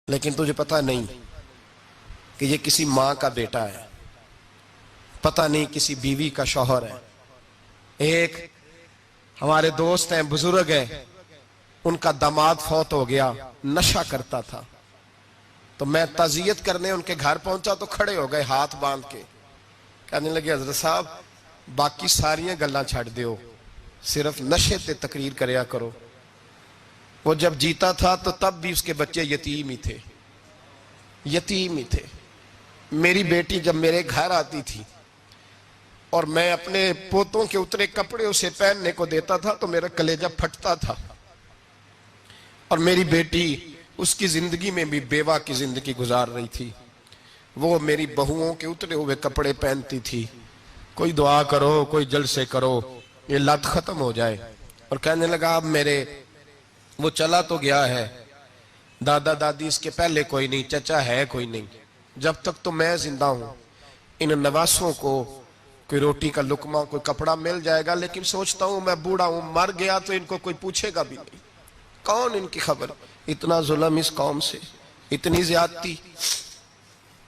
لیکن تجھے پتہ نہیں کہ یہ کسی ماں کا بیٹا ہے، پتہ نہیں کسی بیوی کا شوہر ہے۔ ایک ہمارے دوست ہیں، بزرگ ہیں، ان کا داماد فوت ہو گیا، نشہ کرتا تھا، تو میں تعزیت کرنے ان کے گھر پہنچا تو کھڑے ہو گئے ہاتھ باندھ کے، کہنے لگے حضرت صاحب باقی ساریاں گلاں چھڑ دیو، صرف نشے تے تقریر کریا کرو۔ وہ جب جیتا تھا تو تب بھی اس کے بچے یتیم ہی تھے، یتیم ہی تھے۔ میری بیٹی جب میرے گھر آتی تھی اور میں اپنے پوتوں کے اترے کپڑے اسے پہننے کو دیتا تھا تو میرا کلیجہ پھٹتا تھا، اور میری بیٹی اس کی زندگی میں بھی بیوہ کی زندگی گزار رہی تھی، وہ میری بہوؤں کے اترے ہوئے کپڑے پہنتی تھی، کوئی دعا کرو، کوئی جلسے کرو، یہ لت ختم ہو جائے۔ اور کہنے لگا اب میرے وہ چلا تو گیا ہے، دادا دادی اس کے پہلے کوئی نہیں، چچا ہے کوئی نہیں، جب تک تو میں زندہ ہوں ان نواسوں کو کوئی روٹی کا لقمہ، کوئی کپڑا مل جائے گا، لیکن سوچتا ہوں میں بوڑھا ہوں، مر گیا تو ان کو کوئی پوچھے گا بھی نہیں، کون ان کی خبر۔ اتنا ظلم اس قوم سے، اتنی زیادتی،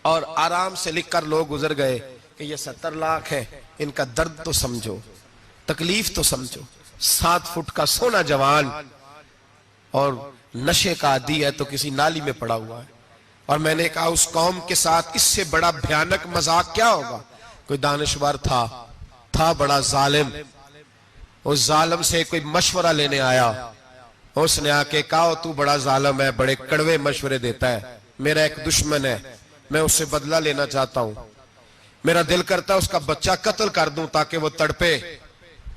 اور آرام سے لکھ کر لوگ گزر گئے کہ یہ 70 لاکھ ہے، ان کا درد تو سمجھو، تکلیف تو سمجھو۔ 7 فٹ کا سونا جوان اور نشے کا عادی ہے تو کسی نالی میں پڑا ہوا ہے۔ اور میں نے کہا اس قوم کے ساتھ اس سے بڑا بھیانک مذاق کیا ہوگا؟ کوئی دانشور تھا بڑا ظالم، اس ظالم سے کوئی مشورہ لینے آیا، اس نے آ کے کہا تو بڑا ظالم ہے، بڑے کڑوے مشورے دیتا ہے، میرا ایک دشمن ہے، میں اس سے بدلہ لینا چاہتا ہوں، میرا دل کرتا ہے اس کا بچہ قتل کر دوں تاکہ وہ تڑپے۔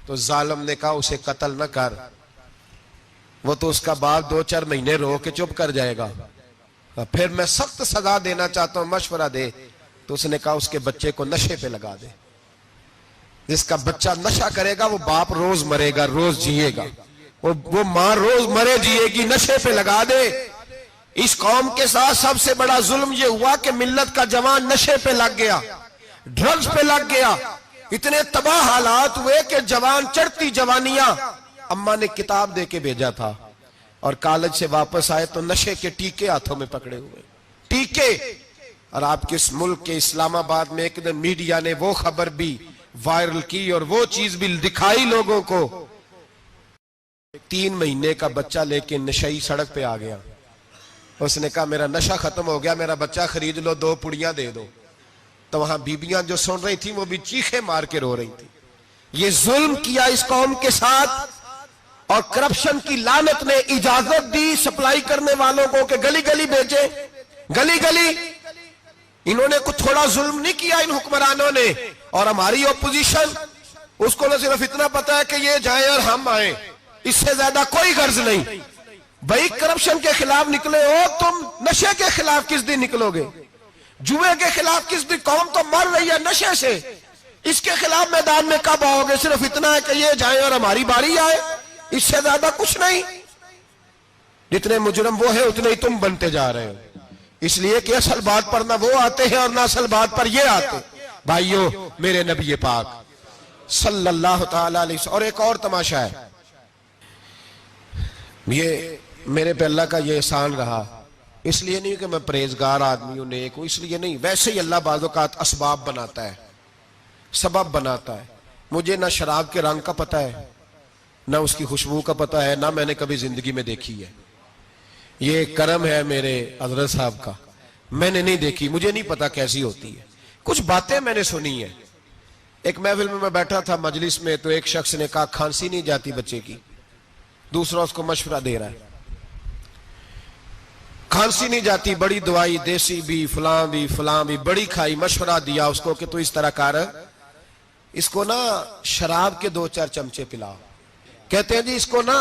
تو ظالم نے کہا اسے قتل نہ کر، وہ تو اس کا باپ 2-4 مہینے رو کے چپ کر جائے گا، پھر میں سخت سزا دینا چاہتا ہوں، مشورہ دے۔ تو اس نے کہا اس کے بچے کو نشے پہ لگا دے، جس کا بچہ نشہ کرے گا وہ باپ روز مرے گا، روز جیے گا، وہ ماں روز مرے جیے گی، نشے پہ لگا دے۔ اس قوم کے ساتھ سب سے بڑا ظلم یہ ہوا کہ ملت کا جوان نشے پہ لگ گیا، ڈرگز پہ لگ گیا، اتنے تباہ حالات ہوئے کہ جوان چڑھتی جوانیاں، اماں نے کتاب دے کے بھیجا تھا، اور کالج سے واپس آئے تو نشے کے ٹیکے ہاتھوں میں پکڑے ہوئے، ٹیکے۔ اور آپ کے اس ملک کے اسلام آباد میں ایک دن میڈیا نے وہ خبر بھی وائرل کی اور وہ چیز بھی دکھائی لوگوں کو، 3 مہینے کا بچہ لے کے نشئی سڑک پہ آ گیا، اس نے کہا میرا نشہ ختم ہو گیا، میرا بچہ خرید لو، 2 پڑیاں دے دو۔ تو وہاں بیبیاں جو سن رہی تھیں وہ بھی چیخیں مار کے رو رہی تھیں۔ یہ ظلم کیا اس قوم کے ساتھ، اور کرپشن کی لعنت نے اجازت دی سپلائی کرنے والوں کو کہ گلی گلی بیچے، گلی گلی۔ انہوں نے کچھ تھوڑا ظلم نہیں کیا ان حکمرانوں نے، اور ہماری اپوزیشن اس کو نہ صرف اتنا پتا ہے کہ یہ جائیں اور ہم آئیں، اس سے زیادہ کوئی غرض نہیں۔ بھائی کرپشن کے خلاف نکلے ہو تم، نشے کے خلاف کس دن نکلو گے؟ جوئے کے خلاف کس دن؟ قوم تو مر رہی ہے نشے سے، اس کے خلاف میدان میں کب آؤ گے؟ صرف اتنا ہے کہ یہ جائیں اور ہماری باری آئے، اس سے زیادہ کچھ نہیں۔ جتنے مجرم وہ ہیں اتنے ہی تم بنتے جا رہے ہو، اس لیے کہ اصل بات پر نہ وہ آتے ہیں اور نہ اصل بات پر یہ آتے۔ بھائیو، میرے نبی پاک صلی اللہ تعالی علیہ وسلم، اور ایک اور تماشا ہے، یہ میرے پہ اللہ کا یہ احسان رہا، اس لیے نہیں کہ میں پرہیزگار آدمی ہوں، نیک ہوں، اس لیے نہیں، ویسے ہی اللہ بعض اوقات اسباب بناتا ہے، سبب بناتا ہے۔ مجھے نہ شراب کے رنگ کا پتہ ہے، نہ اس کی خوشبو کا پتہ ہے، نہ میں نے کبھی زندگی میں دیکھی ہے، یہ کرم ہے میرے حضرت صاحب کا، میں نے نہیں دیکھی، مجھے نہیں پتا کیسی ہوتی ہے، کچھ باتیں میں نے سنی ہیں۔ ایک محفل میں بیٹھا تھا مجلس میں، تو ایک شخص نے کہا کھانسی نہیں جاتی بچے کی، دوسرا اس کو مشورہ دے رہا ہے، کھانسی نہیں جاتی، بڑی دوائی دیسی بھی فلاں بھی بڑی کھائی، مشورہ دیا اس کو کہ تو اس طرح کر، اس کو نا شراب کے 2-4 چمچے پلاؤ، کہتے ہیں جی اس کو نا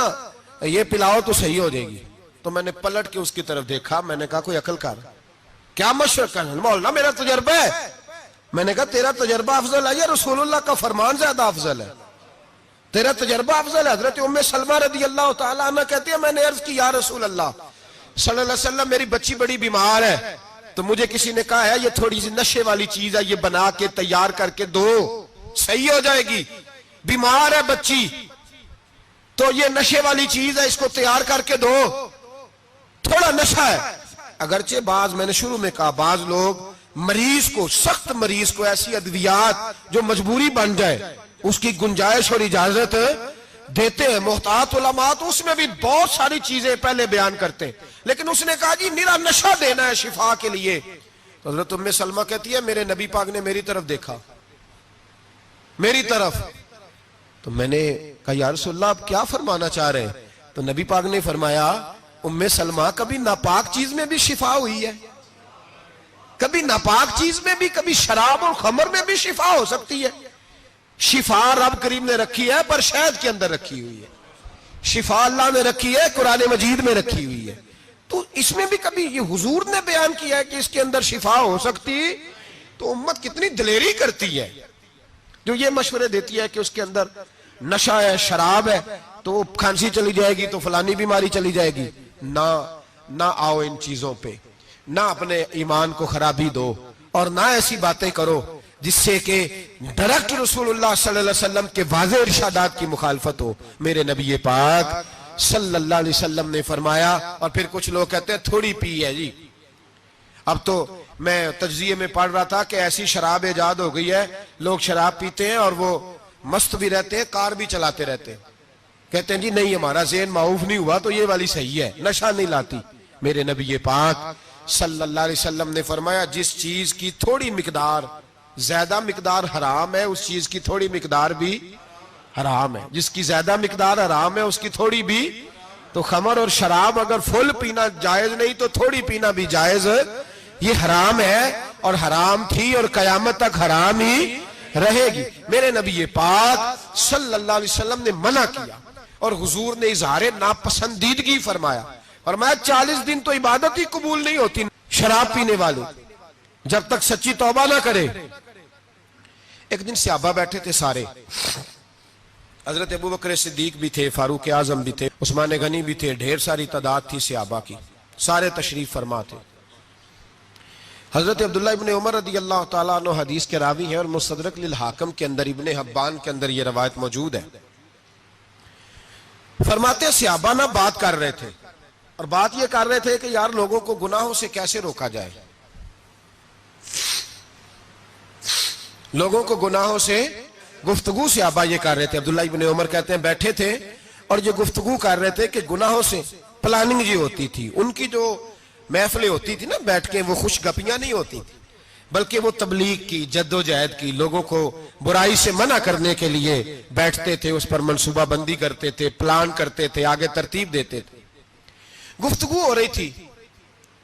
یہ پلاؤ تو صحیح ہو جائے گی۔ تو میں نے پلٹ کے اس کی طرف دیکھا، میں نے کہا کوئی عقل کر، کیا مشورہ کرنا؟ مولانا میرا تجربہ ہے۔ میں نے کہا تیرا تجربہ افضل ہے یا رسول اللہ کا فرمان زیادہ افضل ہے؟ تیرا تجربہ افضل ہے۔ حضرت ام سلمہ رضی اللہ تعالیٰ عنہ کہتی ہے میں نے عرض کی یا رسول اللہ صلی اللہ علیہ وسلم، میری بچی بڑی بیمار ہے، تو مجھے کسی نے کہا ہے یہ تھوڑی سی نشے والی چیز ہے، یہ بنا کے تیار کر کے دو، صحیح ہو جائے گی، بیمار ہے بچی تو یہ نشے والی چیز ہے، اس کو تیار کر کے دو، تھوڑا نشہ ہے۔ اگرچہ بعض، میں نے شروع میں کہا، بعض لوگ مریض کو، سخت مریض کو ایسی ادویات جو مجبوری بن جائے اس کی گنجائش اور اجازت دیتے ہیں. محتاط علماء تو اس میں بھی بہت ساری چیزیں پہلے بیان کرتے ہیں، لیکن اس نے کہا جی نرا نشہ دینا ہے شفا کے لیے. تو حضرت ام سلمہ کہتی ہے میرے نبی پاک نے میری طرف دیکھا، میری طرف. تو میں نے کہا یا رسول اللہ آپ کیا فرمانا چاہ رہے ہیں؟ تو نبی پاک نے فرمایا ام سلمہ کبھی ناپاک چیز میں بھی شفا ہوئی ہے، کبھی ناپاک چیز میں بھی، کبھی شراب اور خمر میں بھی شفا ہو سکتی ہے. شفا رب کریم نے رکھی ہے پر شہد کے اندر رکھی ہوئی ہے، شفا اللہ نے رکھی ہے قرآن مجید میں رکھی ہوئی ہے. تو اس میں بھی کبھی یہ حضور نے بیان کیا ہے کہ اس کے اندر شفا ہو سکتی. تو امت کتنی دلیری کرتی ہے جو یہ مشورے دیتی ہے کہ اس کے اندر نشہ ہے، شراب ہے، تو کھانسی چلی جائے گی تو فلانی بیماری چلی جائے گی. نہ آؤ ان چیزوں پہ، نہ اپنے ایمان کو خرابی دو، اور نہ ایسی باتیں کرو جس سے کہ ڈائریکٹ رسول اللہ صلی اللہ علیہ وسلم کے واضح ارشادات کی مخالفت ہو. میرے نبی پاک صلی اللہ علیہ وسلم نے فرمایا. اور پھر کچھ لوگ کہتے ہیں تھوڑی پی ہے جی. اب تو میں تجزیے میں پڑھ رہا تھا کہ ایسی شراب ایجاد ہو گئی ہے، لوگ شراب پیتے ہیں اور وہ مست بھی رہتے ہیں، کار بھی چلاتے رہتے ہیں، کہتے ہیں جی نہیں ہمارا ذہن معاف نہیں ہوا تو یہ والی صحیح ہے، نشہ نہیں لاتی. میرے نبی پاک صلی اللہ علیہ وسلم نے فرمایا جس چیز کی تھوڑی مقدار، زیادہ مقدار حرام ہے اس چیز کی تھوڑی مقدار بھی حرام ہے. جس کی زیادہ مقدار حرام ہے اس کی تھوڑی بھی. تو خمر اور شراب اگر فل پینا جائز نہیں تو تھوڑی پینا بھی جائز. یہ حرام ہے اور حرام تھی اور قیامت تک حرام ہی رہے گی. میرے نبی پاک صلی اللہ علیہ وسلم نے منع کیا اور حضور نے اظہار ناپسندیدگی فرمایا. فرمایا 40 دن تو عبادت ہی قبول نہیں ہوتی شراب پینے والے جب تک سچی توبہ نہ کرے. ایک دن صحابہ بیٹھے تھے سارے، حضرت ابو بکر صدیق بھی تھے، فاروق اعظم بھی تھے، عثمان غنی بھی تھے، ڈھیر ساری تعداد تھی صحابہ کی، سارے تشریف فرما تھے. حضرت عبداللہ ابن عمر رضی اللہ تعالیٰ عنہ حدیث کے راوی ہیں اور مستدرک للحاکم کے اندر، ابن حبان کے اندر یہ روایت موجود ہے. فرماتے صحابہ نہ بات کر رہے تھے اور بات یہ کر رہے تھے کہ یار لوگوں کو گناہوں سے کیسے روکا جائے، لوگوں کو گناہوں سے گفتگو. صحابہ یہ کر رہے تھے. عبداللہ ابن عمر کہتے ہیں بیٹھے تھے اور یہ گفتگو کر رہے تھے کہ گناہوں سے پلاننگ جی ہوتی تھی. ان کی جو محفلیں ہوتی تھی نا بیٹھ کے، وہ خوش گپیاں نہیں ہوتی تھی بلکہ وہ تبلیغ کی، جد و جہد کی، لوگوں کو برائی سے منع کرنے کے لیے بیٹھتے تھے، اس پر منصوبہ بندی کرتے تھے، پلان کرتے تھے، آگے ترتیب دیتے تھے. گفتگو ہو رہی تھی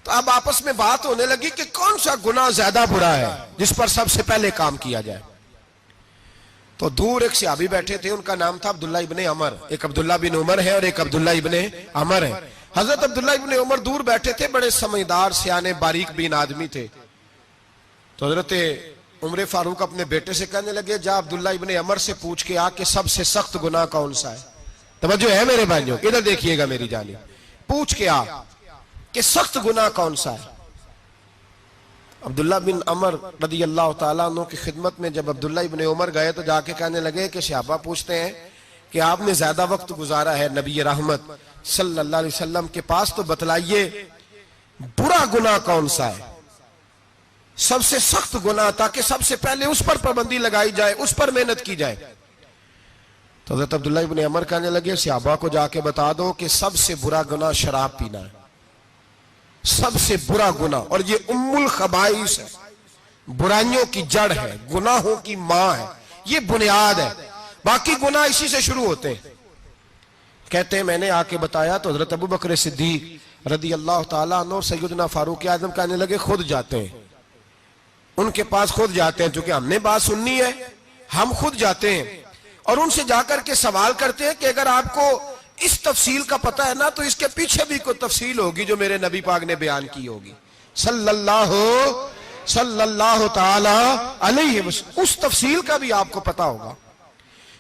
تو اب آپس میں بات ہونے لگی کہ کون سا گناہ زیادہ برا ہے جس پر سب سے پہلے کام کیا جائے. تو دور ایک صحابی بیٹھے تھے، ان کا نام تھا عبداللہ ابن عمر. ایک عبداللہ بن عمر ہے اور ایک عبداللہ ابن عمر ہے. حضرت عبداللہ ابن عمر دور بیٹھے تھے، بڑے سمجھدار سیانے باریک بین آدمی تھے. تو حضرت عمر فاروق اپنے بیٹے سے کہنے لگے جا عبداللہ ابن عمر سے پوچھ کے آ کہ سب سے سخت گناہ کون سا ہے. توجہ ہے میرے بھائیوں، ادھر دیکھیے گا میری جانب. پوچھ کے آ کہ سخت گناہ کون سا ہے. عبداللہ بن عمر رضی اللہ تعالیٰ عنہ کی خدمت میں جب عبداللہ ابن عمر گئے تو جا کے کہنے لگے کہ صحابہ پوچھتے ہیں کہ آپ نے زیادہ وقت گزارا ہے نبی رحمت صلی اللہ علیہ وسلم کے پاس، تو بتلائیے برا گناہ کون سا ہے، سب سے سخت گناہ، تاکہ سب سے پہلے اس پر پابندی لگائی جائے، اس پر محنت کی جائے. تو حضرت عبداللہ ابن عمر کہنے لگے صحابہ کو جا کے بتا دو کہ سب سے برا گناہ شراب پینا ہے، سب سے برا گناہ. اور یہ ام الخبائث ہے، برائیوں کی جڑ ہے، گناہوں کی ماں ہے، یہ بنیاد ہے. باقی گناہ اسی سے شروع ہوتے ہیں. کہتے ہیں میں نے آ کے بتایا تو حضرت ابو بکر صدیق رضی اللہ تعالیٰ عنہ سیدنا فاروق اعظم کہنے لگے خود جاتے ہیں، ان کے پاس خود جاتے ہیں، چونکہ ہم نے بات سننی ہے ہم خود جاتے ہیں اور ان سے جا کر کے سوال کرتے ہیں کہ اگر آپ کو اس تفصیل کا پتہ ہے نا تو اس کے پیچھے بھی کوئی تفصیل ہوگی جو میرے نبی پاک نے بیان کی ہوگی صلی اللہ تعالی علیہ وسلم. اس تفصیل کا بھی آپ کو پتہ ہوگا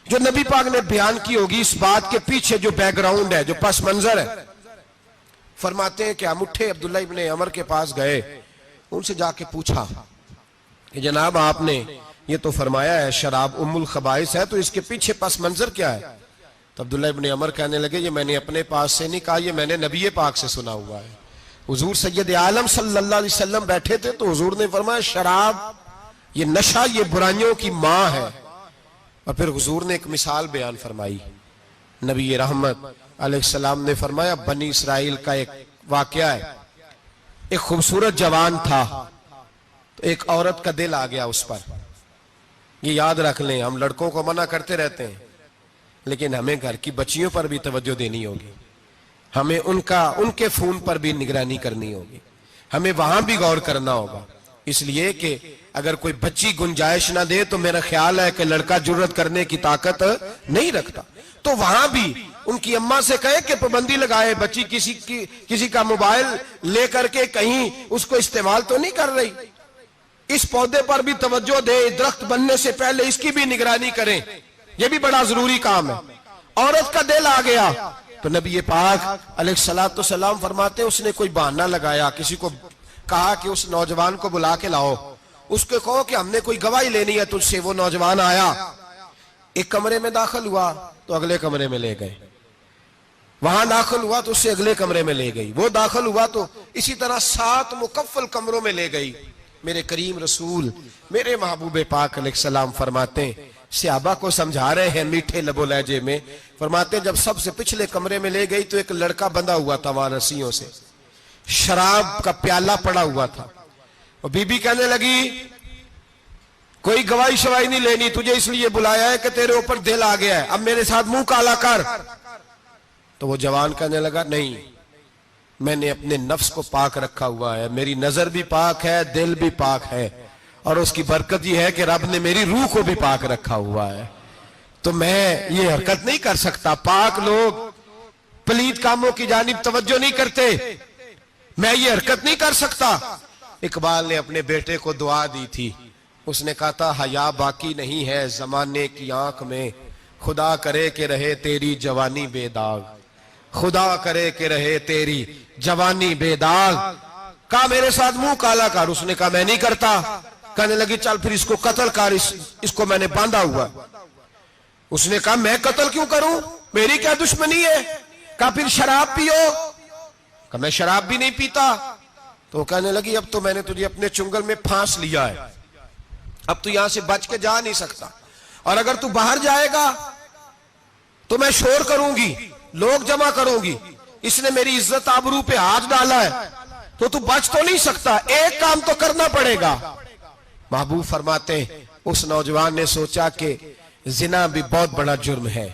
جو نبی پاک نے بیان کی ہوگی، اس بات کے پیچھے جو بیک گراؤنڈ ہے، جو پس منظر ہے. فرماتے ہیں کہ ہم اٹھے، عبداللہ ابن عمر کے پاس گئے، ان سے جا کے پوچھا کہ جناب آپ نے یہ تو فرمایا ہے شراب ام الخبائث ہے، تو اس کے پیچھے پس منظر کیا ہے؟ تو عبداللہ ابن عمر کہنے لگے یہ میں نے اپنے پاس سے نہیں کہا، یہ میں نے نبی پاک سے سنا ہوا ہے حضور سید عالم صلی اللہ علیہ وسلم بیٹھے تھے تو حضور نے فرمایا شراب یہ نشہ یہ برائیوں کی ماں ہے. اور پھر حضور نے ایک مثال بیان فرمائی. نبی رحمت علیہ السلام نے فرمایا بنی اسرائیل کا ایک واقعہ ہے. ایک خوبصورت جوان تھا تو ایک عورت کا دل آ گیا اس پر. یہ یاد رکھ لیں, ہم لڑکوں کو منع کرتے رہتے ہیں لیکن ہمیں گھر کی بچیوں پر بھی توجہ دینی ہوگی, ہمیں ان کے فون پر بھی نگرانی کرنی ہوگی, ہمیں وہاں بھی غور کرنا ہوگا. اس لیے کہ اگر کوئی بچی گنجائش نہ دے تو میرا خیال ہے کہ لڑکا جرت کرنے کی طاقت نہیں رکھتا. تو وہاں بھی ان کی اماں سے کہے کہ پابندی لگائے, بچی کسی کا موبائل لے کر کے کہیں اس کو استعمال تو نہیں کر رہی, اس پودے پر بھی توجہ دے, درخت بننے سے پہلے اس کی بھی نگرانی کریں, یہ بھی بڑا ضروری کام ہے. عورت کا دل آ گیا تو نبی پاک علیہ السلام فرماتے اس نے کوئی بہانہ لگایا, کسی کو کہا کہ اس نوجوان کو بلا کے لاؤ, اس کو کہو کہ ہم نے کوئی گواہی لینی ہے تجھ سے. وہ نوجوان آیا, ایک کمرے میں داخل ہوا تو اگلے کمرے میں لے گئے, وہاں داخل ہوا تو اس سے اگلے کمرے میں لے گئی, وہ داخل ہوا تو اسی طرح 7 مکفل کمروں میں لے گئی. میرے کریم رسول میرے محبوب پاک علیہ السلام فرماتے ہیں, صحابہ کو سمجھا رہے ہیں میٹھے لب و لہجے میں, فرماتے ہیں جب سب سے پچھلے کمرے میں لے گئی تو ایک لڑکا بندھا ہوا تھا وہاں رسیوں سے, شراب کا پیالہ پڑا ہوا تھا. اور بی بی کہنے لگی کوئی گواہی شواہی نہیں لینی, تجھے اس لیے بلایا ہے کہ تیرے اوپر دل آ گیا ہے, اب میرے ساتھ منہ کالا کر. تو وہ جوان کہنے لگا نہیں, میں نے اپنے نفس کو پاک رکھا ہوا ہے, میری نظر بھی پاک ہے, دل بھی پاک ہے, اور اس کی برکت یہ ہے کہ رب نے میری روح کو بھی پاک رکھا ہوا ہے, تو میں یہ حرکت نہیں کر سکتا. پاک لوگ پلید کاموں کی جانب توجہ نہیں کرتے, میں یہ حرکت نہیں کر سکتا. اقبال نے اپنے بیٹے کو دعا دی تھی, اس نے کہا تھا حیا باقی نہیں ہے زمانے کی آنکھ میں, خدا کرے کہ رہے تیری جوانی بے داغ, خدا کرے کہ رہے تیری جوانی بے داغ. کہا میرے ساتھ منہ کالا کر, اس نے کہا میں نہیں کرتا. کہنے لگی چل پھر اس کو قتل کر, اس کو میں نے باندھا ہوا. اس نے کہا میں قتل کیوں کروں, میری کیا دشمنی ہے. کہا پھر شراب پیو, کہا میں شراب بھی نہیں پیتا. تو کہنے لگی اب تو میں نے تجھے اپنے چنگل میں پھانس لیا ہے, اب تو یہاں سے بچ کے جا نہیں سکتا, اور اگر تو باہر جائے گا تو میں شور کروں گی, لوگ جمع کروں گی, اس نے میری عزت آبرو پہ ہاتھ ڈالا ہے, تو بچ تو نہیں سکتا, ایک کام تو کرنا پڑے گا. محبوب فرماتے ہیں اس نوجوان نے سوچا کہ زنا بھی بہت بڑا جرم ہے,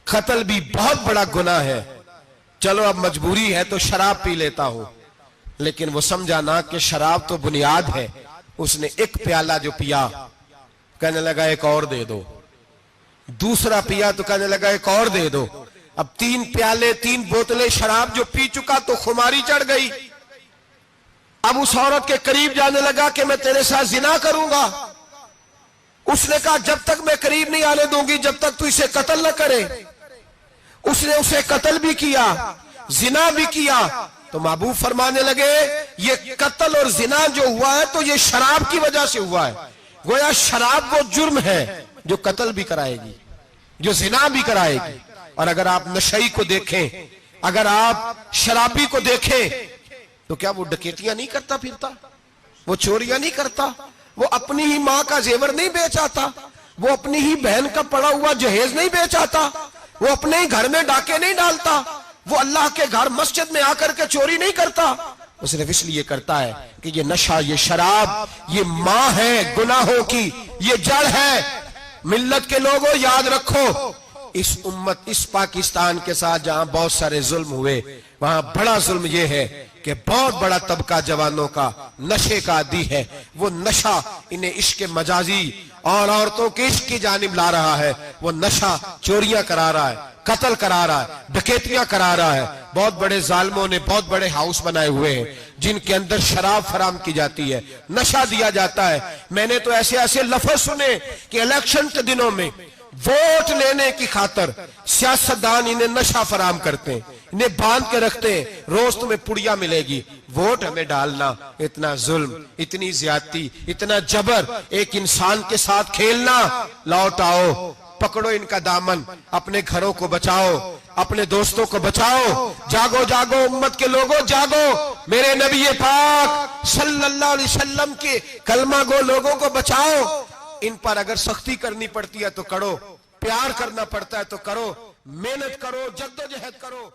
قتل بھی بہت بڑا گناہ ہے, چلو اب مجبوری ہے تو شراب پی لیتا ہوں. لیکن وہ سمجھا نہ کہ شراب تو بنیاد ہے. اس نے ایک پیالہ جو پیا, کہنے لگا ایک اور دے دو, دوسرا پیا تو کہنے لگا ایک اور دے دو. اب 3 پیالے 3 بوتلیں شراب جو پی چکا تو خماری چڑھ گئی. اب اس عورت کے قریب جانے لگا کہ میں تیرے ساتھ زنا کروں گا. اس نے کہا جب تک میں قریب نہیں آنے دوں گی جب تک تو اسے قتل نہ کرے. اس نے اسے قتل بھی کیا, زنا بھی کیا. تو محبوب فرمانے لگے یہ قتل اور زنا جو ہوا ہے تو یہ شراب کی وجہ سے ہوا ہے. گویا شراب وہ جرم ہے جو قتل بھی کرائے گی, جو زنا بھی کرائے گی. اور اگر آپ نشئی کو دیکھیں, اگر آپ شرابی کو دیکھیں تو کیا وہ ڈکیتیاں نہیں کرتا پھرتا, وہ چوریاں نہیں کرتا, وہ اپنی ہی ماں کا زیور نہیں بیچ آتا, وہ اپنی ہی بہن کا پڑا ہوا جہیز نہیں بیچ آتا, وہ اپنے ہی گھر میں ڈاکے نہیں ڈالتا, وہ اللہ کے گھر مسجد میں آ کر کے چوری نہیں کرتا. وہ صرف اس لیے کرتا ہے کہ یہ نشہ, یہ شراب, یہ ماں ہے گناہوں کی, یہ جڑ ہے. ملت کے لوگوں یاد رکھو, اس امت اس پاکستان کے ساتھ جہاں بہت سارے ظلم ہوئے وہاں بڑا ظلم یہ ہے کہ بہت بڑا طبقہ جوانوں کا نشے کا عادی ہے. وہ نشہ انہیں عشق مجازی اور عورتوں کے عشق کی جانب لا رہا ہے. وہ نشہ چوریاں کرا رہا ہے, قتل کرا رہا ہے, ڈکیتیاں کرا رہا ہے. بہت بڑے ظالموں نے بہت بڑے ہاؤس بنائے ہوئے ہیں جن کے اندر شراب فراہم کی جاتی ہے, نشہ دیا جاتا ہے. میں نے تو ایسے ایسے لفظ سنے کہ الیکشن کے دنوں میں ووٹ لینے کی خاطر سیاستدان انہیں نشہ فراہم کرتے ہیں, انہیں باندھ کے رکھتے ہیں, روز تمہیں پڑیا ملے گی, ووٹ ہمیں ڈالنا. اتنا ظلم, اتنی زیادتی, اتنا جبر, ایک انسان کے ساتھ کھیلنا. لوٹ آؤ, پکڑو ان کا دامن, اپنے گھروں کو بچاؤ, اپنے دوستوں کو بچاؤ. جاگو جاگو امت کے لوگوں جاگو. میرے نبی پاک صلی اللہ علیہ وسلم کے کلمہ گو لوگوں کو بچاؤ. ان پر اگر سختی کرنی پڑتی ہے تو کرو, پیار کرنا پڑتا ہے تو کرو, محنت کرو, جدوجہد کرو.